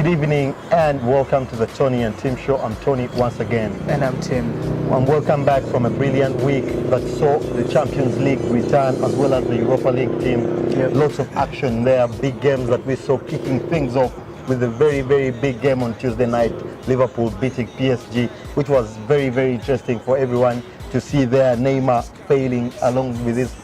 Good evening and welcome to the Tony and Tim Show. I'm Tony once again. And I'm Tim. And welcome back from a brilliant week that saw the Champions League return as well as the Europa League team. Yep. Lots of action there, big games that we saw kicking things off with a very, very big game on Tuesday night. Liverpool beating PSG, which was very, very interesting for everyone to see there. Neymar failing along with his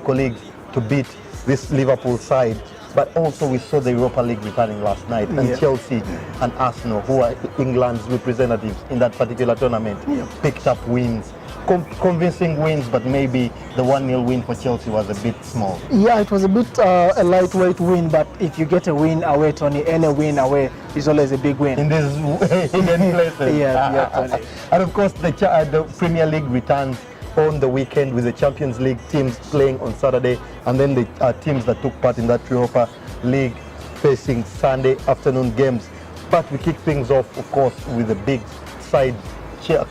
colleagues to beat this Liverpool side. But also we saw the Europa League returning last night, and Chelsea and Arsenal, who are England's representatives in that particular tournament, picked up wins. Convincing wins, but maybe the 1-0 win for Chelsea was a bit small. Yeah, it was a bit a lightweight win, but if you get a win away, Tony, any win away is always a big win. In these hidden places. Yeah, Tony. And of course, the Premier League returns on the weekend with the Champions League teams playing on Saturday, and then the teams that took part in that Europa League facing Sunday afternoon games. But we kick things off, of course, with the big side,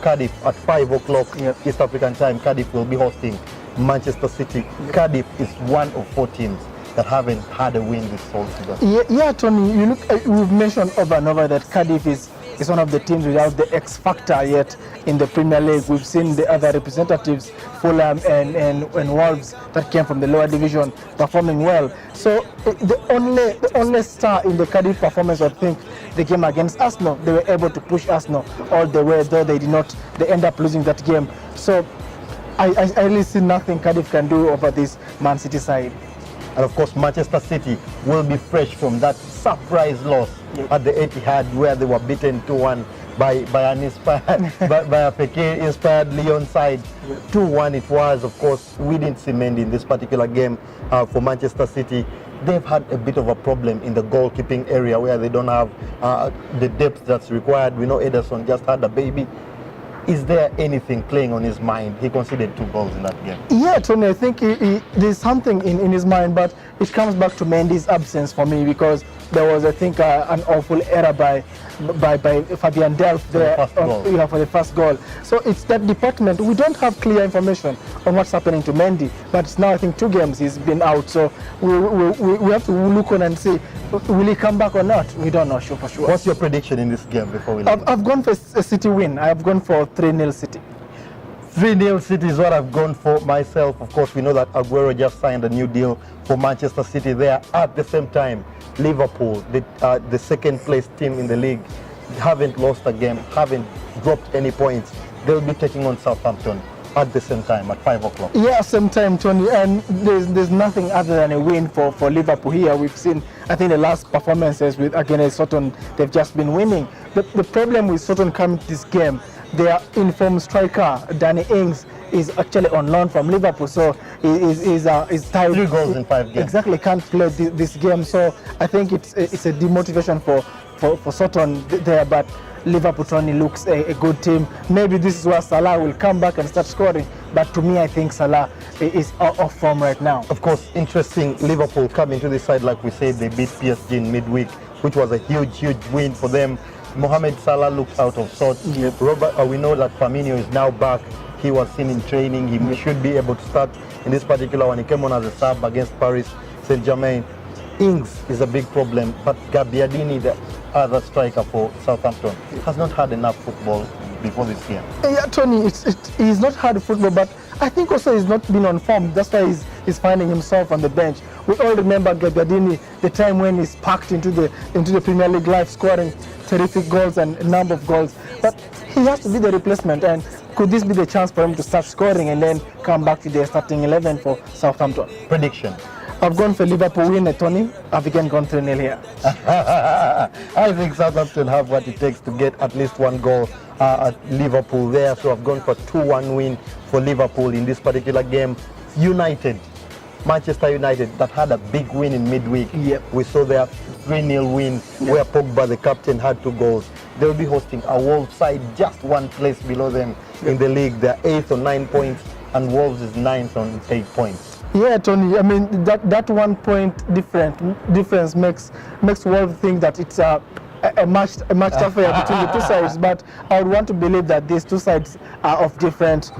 Cardiff at 5 o'clock East African time. Cardiff will be hosting Manchester City. Cardiff is one of 4 teams that haven't had a win this whole season. Yeah, Tony, you look, we've mentioned over and over that Cardiff is one of the teams without the X factor yet in the Premier League. We've seen the other representatives, Fulham and Wolves, that came from the lower division, performing well. So the only star in the Cardiff performance, I think, the game against Arsenal, they were able to push Arsenal all the way, though they end up losing that game. So I really see nothing Cardiff can do over this Man City side. And of course, Manchester City will be fresh from that surprise loss at the Etihad, where they were beaten 2-1 by a Piqué-inspired Lyon side. 2-1 it was. Of course, we didn't cement in this particular game for Manchester City. They've had a bit of a problem in the goalkeeping area where they don't have the depth that's required. We know Ederson just had a baby. Is there anything playing on his mind? He conceded 2 goals in that game. Yeah, Tony, I think there's something in his mind, but it comes back to Mendy's absence for me, because there was, I think, an awful error by Fabian Delph there for the first goal. So it's that department. We don't have clear information on what's happening to Mendy, but now I think 2 games he's been out. So we have to look on and see, will he come back or not? We don't know for sure. What's your prediction in this game before we leave? I've gone for a City win. I've gone for 3-0 City. 3-0 City is what I've gone for myself. Of course, we know that Aguero just signed a new deal for Manchester City there. At the same time, Liverpool, the second place team in the league, haven't lost a game, haven't dropped any points. They'll be taking on Southampton at the same time, at 5 o'clock. Yeah, same time, Tony. And there's nothing other than a win for Liverpool here. We've seen, I think, the last performances against Sutton, they've just been winning. The problem with Sutton coming to this game, their informed striker, Danny Ings, is actually on loan from Liverpool, so he's tied. 3 goals in 5 games. Exactly, can't play this game. So I think it's a demotivation for Sutton there, but Liverpool, Tony, looks a good team. Maybe this is where Salah will come back and start scoring, but to me, I think Salah is off form right now. Of course, interesting, Liverpool coming to this side, like we said, they beat PSG in midweek, which was a huge win for them. Mohamed Salah looks out of sorts. Yep. We know that Firmino is now back. He was seen in training. He should be able to start in this particular one. He came on as a sub against Paris Saint-Germain. Ings is a big problem, but Gabbiadini, the other striker for Southampton, has not had enough football before this year. Yeah, Tony, he's not had football, but I think also he's not been on form. That's why he's finding himself on the bench. We all remember Gabbiadini, the time when he's packed into the Premier League life, scoring terrific goals and a number of goals. But he has to be the replacement, and could this be the chance for him to start scoring and then come back to the starting 11 for Southampton? Prediction? I've gone for Liverpool win, Tony. I've again gone 3-0 here. I think Southampton have what it takes to get at least 1 goal at Liverpool there. So I've gone for 2-1 win for Liverpool in this particular game. Manchester United, that had a big win in midweek. Yep. We saw their 3-0 win where Pogba, the captain, had 2 goals. They'll be hosting a Wolves side just 1 place below them in the league. They're 8th on 9 points, and Wolves is 9th on 8 points. Yeah, Tony. I mean, that 1 point difference makes Wolves think that it's a much tougher between the 2 sides. But I would want to believe that these 2 sides are of different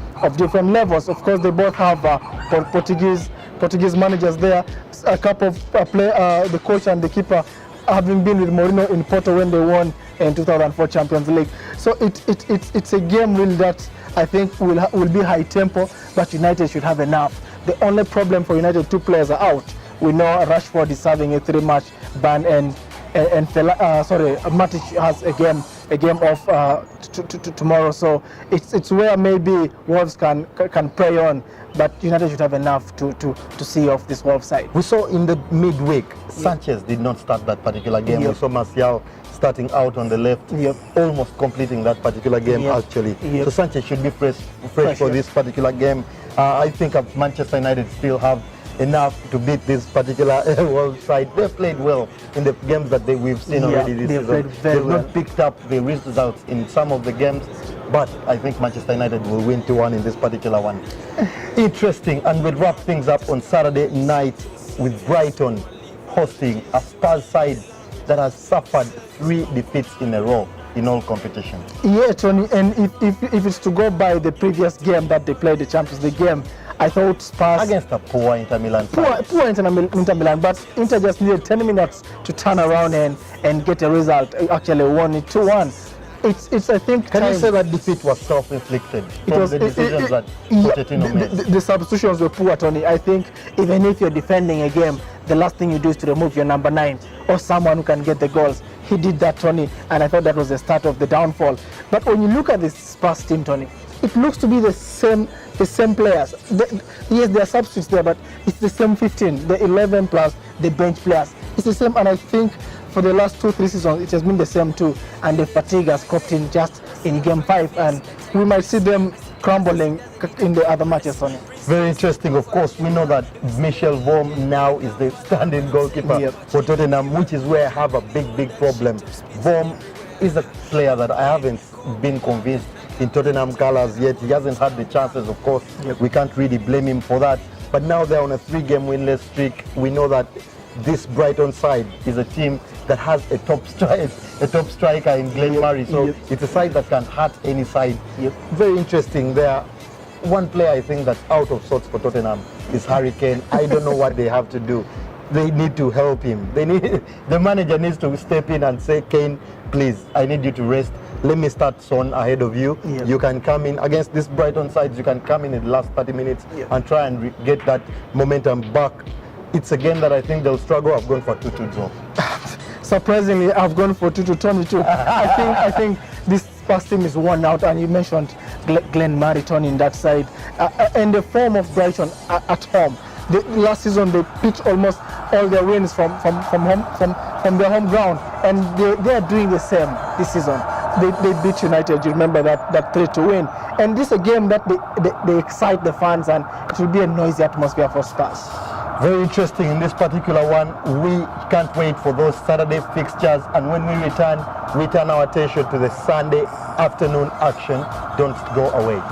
levels. Of course, they both have Portuguese managers there. A couple of the coach and the keeper having been with Mourinho in Porto when they won in 2004 Champions League. So it's a game really that I think will be high tempo, but United should have enough. The only problem for United, 2 players are out. We know Rashford is having a 3-match ban, and Matic has a game off tomorrow. So it's where maybe Wolves can prey on, but United should have enough to see off this Wolves side. We saw in the midweek, Sanchez did not start that particular game. We saw Martial starting out on the left, almost completing that particular game actually. So Sanchez should be fresh for this particular game. I think Manchester United still have enough to beat this particular Wolves side. They've played well in the games that we've seen already this season. They've not picked up the results in some of the games, but I think Manchester United will win 2-1 in this particular one. Interesting, and we'll wrap things up on Saturday night with Brighton hosting a Spurs side that has suffered 3 defeats in a row in all competition. Yeah, Tony, and if it's to go by the previous game that they played, the Champions League game, I thought Spurs against a poor Inter Milan side. Poor Inter Milan, but Inter just needed 10 minutes to turn around and get a result. Actually won it 2-1. It's I think. Can you say that defeat was self-inflicted from the decisions that Pochettino made? The substitutions were poor, Tony. I think even if you're defending a game, the last thing you do is to remove your number 9 or someone who can get the goals. He did that, Tony, and I thought that was the start of the downfall. But when you look at this Spurs team, Tony, it looks to be the same players. Yes, there are substitutes there, but it's the same 15, the 11 plus the bench players. It's the same, and I think for the last 2-3 seasons, it has been the same too. And the fatigue has cropped in just in game 5, and we might see them crumbling in the other matches, Tony. Very interesting. Of course, we know that Michel Vorm now is the standing goalkeeper for Tottenham, which is where I have a big problem. Vorm is a player that I haven't been convinced in Tottenham colours yet. He hasn't had the chances, of course. We can't really blame him for that. But now they're on a 3-game winless streak. We know that this Brighton side is a team that has a top striker in Glenn Murray. So it's a side that can hurt any side. Very interesting there. One player I think that's out of sorts for Tottenham is Harry Kane. I don't know what they have to do. They need to help him. The manager needs to step in and say, Kane, please, I need you to rest. Let me start Son ahead of you. You can come in against this Brighton side. You can come in the last 30 minutes and try and get that momentum back. It's a game that I think they'll struggle. I've gone for 2-2 draw. Surprisingly, I've gone for 2-2 Tony too. I think this Spurs team is worn out, and you mentioned Glenn Murray in that side, and the form of Brighton at home. Last season they picked almost all their wins from their home ground, and they are doing the same this season. They beat United. You remember that 3-2 win, and this is a game that they excite the fans, and it will be a noisy atmosphere for Spurs. Very interesting in this particular one. We can't wait for those Saturday fixtures, and when we return our attention to the Sunday afternoon action. Don't go away.